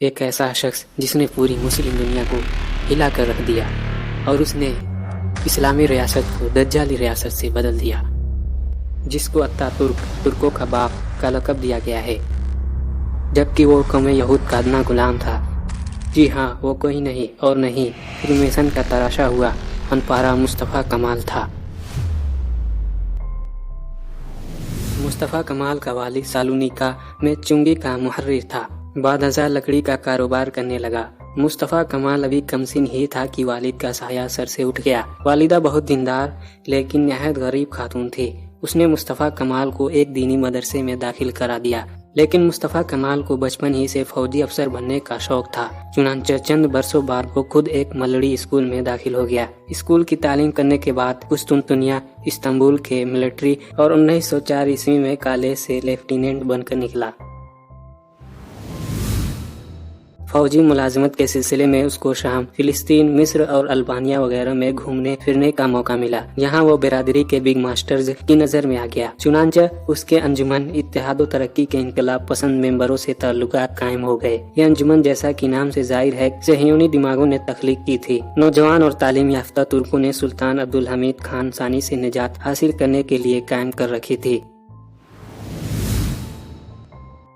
ایک ایسا شخص جس نے پوری مسلم دنیا کو ہلا کر رکھ دیا اور اس نے اسلامی ریاست کو دجالی ریاست سے بدل دیا، جس کو اتاترک ترکوں کا باپ کا لقب دیا گیا ہے، جبکہ وہ قوم یہود کا ادنا غلام تھا۔ جی ہاں، وہ کوئی نہیں اور نہیں فریمیسن کا تراشا ہوا ان پارہ مصطفیٰ کمال تھا۔ مصطفیٰ کمال کا والد سالونیکا میں چنگی کا محرر تھا، بعد ازاں لکڑی کا کاروبار کرنے لگا۔ مصطفیٰ کمال ابھی کم سن ہی تھا کہ والد کا سایہ سر سے اٹھ گیا۔ والدہ بہت دیندار لیکن نہایت غریب خاتون تھی۔ اس نے مصطفیٰ کمال کو ایک دینی مدرسے میں داخل کرا دیا، لیکن مصطفیٰ کمال کو بچپن ہی سے فوجی افسر بننے کا شوق تھا، چنانچہ چند برسوں بعد وہ خود ایک ملڑی اسکول میں داخل ہو گیا۔ اسکول کی تعلیم کرنے کے بعد قسطنطنیہ، استنبول کے ملٹری اور 1904 عیسوی میں کالج سے لیفٹیننٹ بن کر نکلا۔ فوجی ملازمت کے سلسلے میں اس کو شام، فلسطین، مصر اور البانیہ وغیرہ میں گھومنے پھرنے کا موقع ملا۔ یہاں وہ برادری کے بگ ماسٹرز کی نظر میں آ گیا، چنانچہ اس کے انجمن اتحاد و ترقی کے انقلاب پسند ممبروں سے تعلقات قائم ہو گئے۔ یہ انجمن، جیسا کہ نام سے ظاہر ہے، صہیونی دماغوں نے تخلیق کی تھی۔ نوجوان اور تعلیم یافتہ ترکوں نے سلطان عبدالحمید خان ثانی سے نجات حاصل کرنے کے لیے قائم کر رکھی تھی۔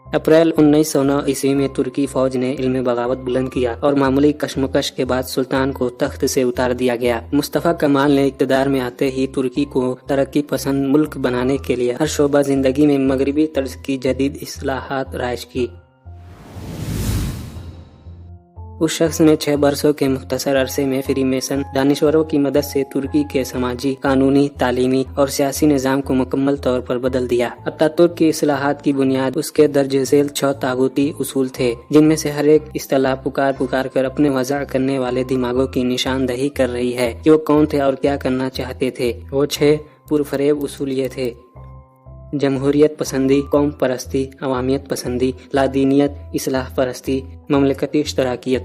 اپریل 1909 عیسوی میں ترکی فوج نے علم بغاوت بلند کیا اور معمولی کشمکش کے بعد سلطان کو تخت سے اتار دیا گیا۔ مصطفیٰ کمال نے اقتدار میں آتے ہی ترکی کو ترقی پسند ملک بنانے کے لیے ہر شعبہ زندگی میں مغربی طرز کی جدید اصلاحات رائج کی۔ اس شخص نے 6 برسوں کے مختصر عرصے میں فری میسن دانشوروں کی مدد سے ترکی کے سماجی، قانونی، تعلیمی اور سیاسی نظام کو مکمل طور پر بدل دیا۔ اتاترک کی اصلاحات کی بنیاد اس کے درج ذیل 6 طاغوتی اصول تھے، جن میں سے ہر ایک اصطلاح پکار کر اپنے وضع کرنے والے دماغوں کی نشاندہی کر رہی ہے کہ وہ کون تھے اور کیا کرنا چاہتے تھے۔ وہ 6 پرفریب اصول یہ تھے: جمہوریت پسندی، قوم پرستی، عوامیت پسندی، لادینیت، اصلاح پرستی، مملکتی اشتراکیت۔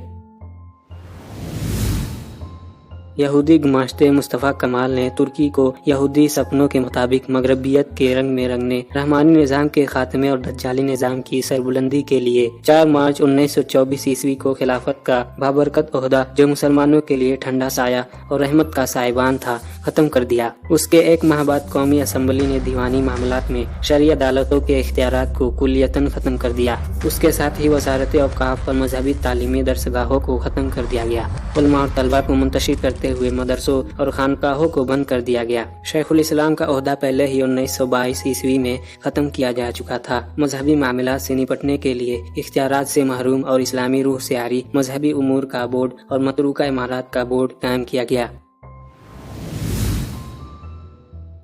یہودی گماشتے مصطفیٰ کمال نے ترکی کو یہودی سپنوں کے مطابق مغربیت کے رنگ میں رنگنے، رحمانی نظام کے خاتمے اور دجالی نظام کی سربلندی کے لیے 4 مارچ 1924 عیسوی کو خلافت کا بابرکت عہدہ، جو مسلمانوں کے لیے ٹھنڈا سایہ اور رحمت کا سائبان تھا، ختم کر دیا۔ اس کے 1 ماہ بعد قومی اسمبلی نے دیوانی معاملات میں شرعی عدالتوں کے اختیارات کو کلیتاً ختم کر دیا۔ اس کے ساتھ ہی وزارت اوقاف اور مذہبی تعلیمی درسگاہوں کو ختم کر دیا گیا۔ علماء اور طلباء کو منتشر کرتے ہوئے مدرسوں اور خانقاہوں کو بند کر دیا گیا۔ شیخ الاسلام کا عہدہ پہلے ہی 1922 عیسوی میں ختم کیا جا چکا تھا۔ مذہبی معاملات سے نپٹنے کے لیے اختیارات سے محروم اور اسلامی روح سے عاری مذہبی امور کا بورڈ اور متروکہ امارات کا بورڈ قائم کیا گیا۔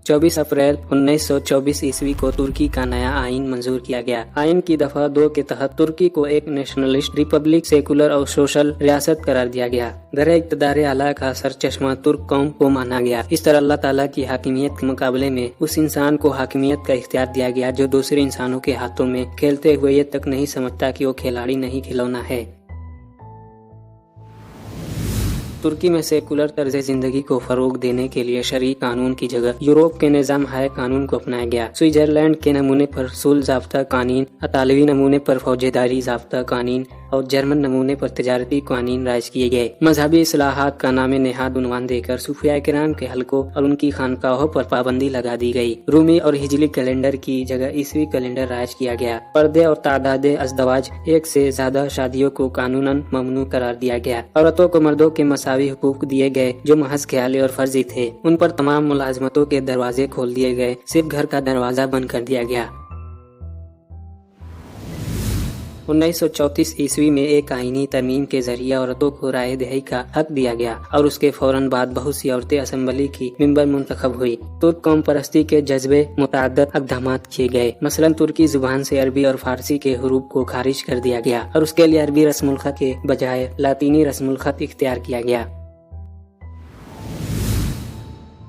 24 اپریل 1924 عیسوی کو ترکی کا نیا آئین منظور کیا گیا۔ آئین کی دفعہ 2 کے تحت ترکی کو ایک نیشنلسٹ ریپبلک، سیکولر اور سوشل ریاست قرار دیا گیا۔ در اقتدار اعلیٰ کا سرچشمہ ترک قوم کو مانا گیا۔ اس طرح اللہ تعالیٰ کی حاکمیت کے مقابلے میں اس انسان کو حاکمیت کا اختیار دیا گیا جو دوسرے انسانوں کے ہاتھوں میں کھیلتے ہوئے یہ تک نہیں سمجھتا کہ وہ کھلاڑی نہیں، کھلونا ہے۔ ترکی میں سیکولر طرز زندگی کو فروغ دینے کے لیے شرعی قانون کی جگہ یورپ کے نظام ہائے قانون کو اپنایا گیا۔ سوئٹزرلینڈ کے نمونے پر صلح ضابطہ قوانین، اطالوی نمونے پر فوجداری ضابطہ قوانین اور جرمن نمونے پر تجارتی قوانین رائج کیے گئے۔ مذہبی اصلاحات کا نام نہاد عنوان دے کر صوفیاء کرام کے حلقوں اور ان کی خانقاہوں پر پابندی لگا دی گئی۔ رومی اور ہجری کیلنڈر کی جگہ عیسوی کیلنڈر رائج کیا گیا۔ پردے اور تعداد ازدواج، 1 سے زیادہ شادیوں کو قانوناً ممنوع قرار دیا گیا۔ عورتوں کو مردوں کے مساوی حقوق دیے گئے جو محض خیالی اور فرضی تھے۔ ان پر تمام ملازمتوں کے دروازے کھول دیے گئے، صرف گھر کا دروازہ بند کر دیا گیا۔ 1934 عیسوی میں ایک آئینی ترمیم کے ذریعے عورتوں کو رائے دہی کا حق دیا گیا اور اس کے فوراً بعد بہت سی عورتیں اسمبلی کی ممبر منتخب ہوئی۔ ترک قوم پرستی کے جذبے متعدد اقدامات کیے گئے، مثلاً ترکی زبان سے عربی اور فارسی کے حروف کو خارج کر دیا گیا اور اس کے لیے عربی رسم الخط کے بجائے لاطینی رسم الخط اختیار کیا گیا۔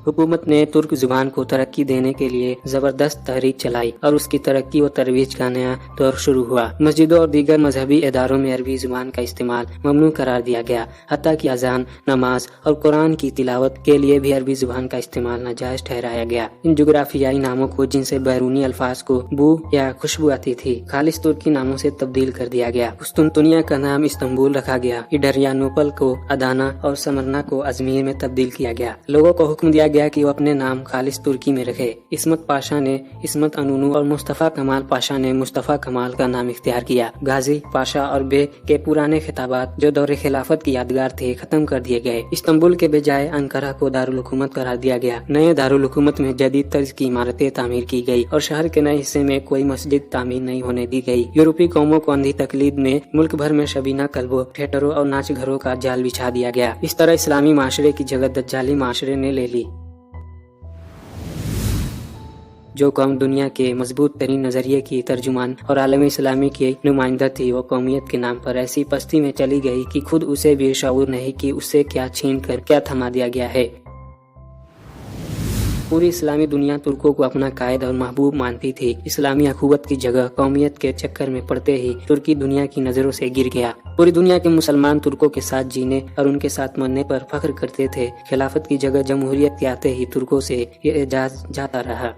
हुकूमत ने तुर्क जुबान को तरक्की देने के लिए जबरदस्त तहरीक चलाई और उसकी तरक्की व तरवीज का नया दौर शुरू हुआ। मस्जिदों और दीगर मजहबी इदारों में अरबी जुबान का इस्तेमाल ममनू करार दिया गया। हत्ता कि अजान, नमाज और कुरान की तिलावत के लिए भी अरबी जुबान का इस्तेमाल नाजायज ठहराया गया। इन जुग्राफियाई नामों को, जिनसे बैरूनी अल्फाज को बू या खुशबू आती थी, खालिस तुर्की नामों से तब्दील कर दिया गया। कुस्तुनतुनिया का नाम इस्तांबुल रखा गया। इडरियानोपल को अदाना और समरना को अजमेर में तब्दील किया गया। लोगों को हुक्म दिया गया कि वो अपने नाम खालिस तुर्की में रखे। इस्मत पाशा ने इस्मत अनूनू और मुस्तफ़ा कमाल पाशा ने मुस्तफ़ा कमाल का नाम इख्तियार किया। गाजी, पाशा और बे के पुराने खिताबात जो दौरे खिलाफत की यादगार थे, खत्म कर दिए गए। इस्तांबुल के बजाय अंकारा को दारुल हुकूमत करार दिया गया। नए दारुल हुकूमत में जदीद तर्ज की इमारतें तामीर की गई और शहर के नए हिस्से में कोई मस्जिद तामीर नहीं होने दी गई। यूरोपीय कौमों को अंधी तकलीद में मुल्क भर में शबीना क्लबों, थिएटरों और नाच घरों का जाल बिछा दिया गया। इस तरह इस्लामी माशरे की जगह दज्जाली माशरे ने ले ली। जो कौम दुनिया के मजबूत तरीन नजरिए की तर्जुमान और आलम इस्लामी की नुमाइंदा थी, वो कौमियत के नाम पर ऐसी पस्ती में चली गई कि खुद उसे भी शऊर नहीं कि उससे क्या छीन कर क्या थमा दिया गया है। पूरी इस्लामी दुनिया तुर्कों को अपना कायद और महबूब मानती थी। इस्लामी अखुवत की जगह कौमियत के चक्कर में पड़ते ही तुर्की दुनिया की नजरों से गिर गया। पूरी दुनिया के मुसलमान तुर्कों के साथ जीने और उनके साथ मरने पर फख्र करते थे। खिलाफत की जगह जमहूरियत के आते ही तुर्कों से ये एजाज जाता रहा।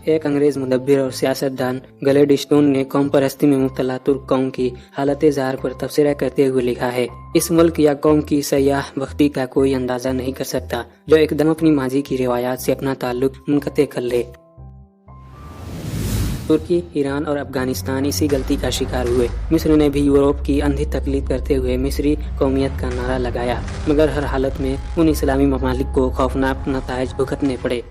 एक अंग्रेज मुदब्बिर और सियासतदान ग्लैडस्टोन ने कौम परस्ती में मुब्तला तुर्क कौम की हालत ज़ार पर तबसरा करते हुए लिखा है, इस मुल्क या कौम की सयाह बख्ती का कोई अंदाजा नहीं कर सकता जो एकदम अपनी माजी की रिवायात से अपना ताल्लुक मुनक़ते कर ले। तुर्की, ईरान और अफगानिस्तान इसी गलती का शिकार हुए। मिस्र ने भी यूरोप की अंधी तकलीद करते हुए मिस्री कौमियत का नारा लगाया, मगर हर हालत में उन इस्लामी ममालिक को खौफनाक नताइज भुगतने पड़े।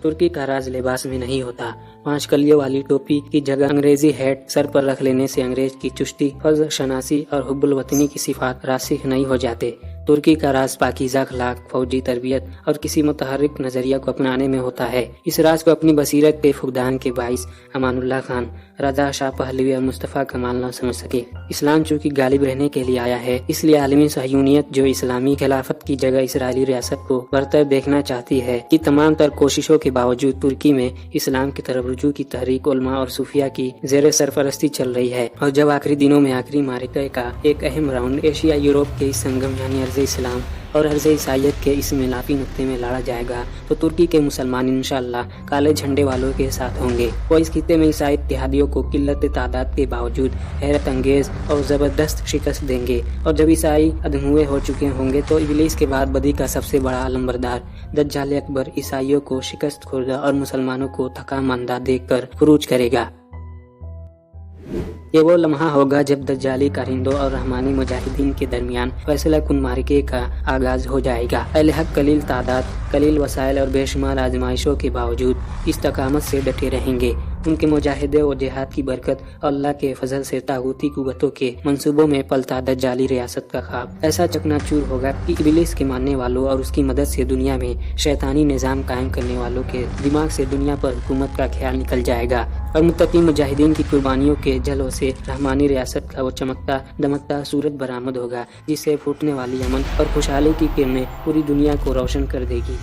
तुर्की का राज लिबास में नहीं होता। 5 कलियों वाली टोपी की जगह अंग्रेजी हैट सर पर रख लेने से अंग्रेज की चुश्ती, फज़्ल शनासी और हुब्बुल वतनी की सिफात रासिख नहीं हो जाते। तुर्की का राज पाकीज़ा अखलाक, फौजी तरबियत और किसी मुतहर्रिक नजरिया को अपनाने में होता है। इस राज को अपनी बसीरत के फुकदान के बाइस अमानुल्लाह खान, रजा शाह पहलवी और मुस्तफ़ा कमाल न समझ सके। इस्लाम चूँकि गालिब रहने के लिए आया है, इसलिए आलमी सहयूनियत जो इस्लामी खिलाफत की जगह इसराइली रियासत को बरतर देखना चाहती है कि तमाम तर कोशिशों के बावजूद तुर्की में इस्लाम की तरफ रुजू की तहरीक उलमा और सूफिया की ज़ेर सरफरस्ती चल रही है। और जब आखिरी दिनों में आखिरी मारिका का एक अहम राउंड एशिया यूरोप के इस संगम यानी अर्ज़ इस्लाम और अर्ज़ ईसाइयत के इस मिलापी नुक्ते में लड़ा जाएगा, तो तुर्की के मुसलमान इंशाअल्लाह काले झंडे वालों के साथ होंगे। वो इस खित्ते में ईसाई इत्तेहादियों को किल्लत तादाद के बावजूद हैरत अंगेज और जबरदस्त शिकस्त देंगे। और जब ईसाई अधमुए हो चुके होंगे तो इब्लीस के बाद बदी का सबसे बड़ा अलंबरदार दज्जाल अकबर ईसाइयों को शिकस्त खुर्दा और मुसलमानों को थका मांदा देखकर खुरूज करेगा। ये वो लम्हा होगा जब दज्जाली कारिंदों और रहमानी मुजाहिदीन के दरमियान फैसला कुन मारिके का आगाज हो जाएगा। अहले हक कलील तादाद, कलील वसाइल और बेशुमार आजमाइशों के बावजूद इस्तकामत से डटे रहेंगे। उनके मुजाहिदे और जिहाद की बरकत अल्लाह के फजल से तागूती कुव्वतों के मंसूबों में पलता दज्जाली रियासत का ख्वाब ऐसा चकनाचूर होगा कि इब्लीस के मानने वालों और उसकी मदद से दुनिया में शैतानी निज़ाम कायम करने वालों के दिमाग से दुनिया पर हुकूमत का ख्याल निकल जाएगा और मुत्तकी मुजाहिदीन की कुर्बानियों के जलों से रहमानी रियासत का वो चमकता दमकता सूरत बरामद होगा, जिससे फूटने वाली अमन और खुशहाली की किरणें पूरी दुनिया को रोशन कर देगी।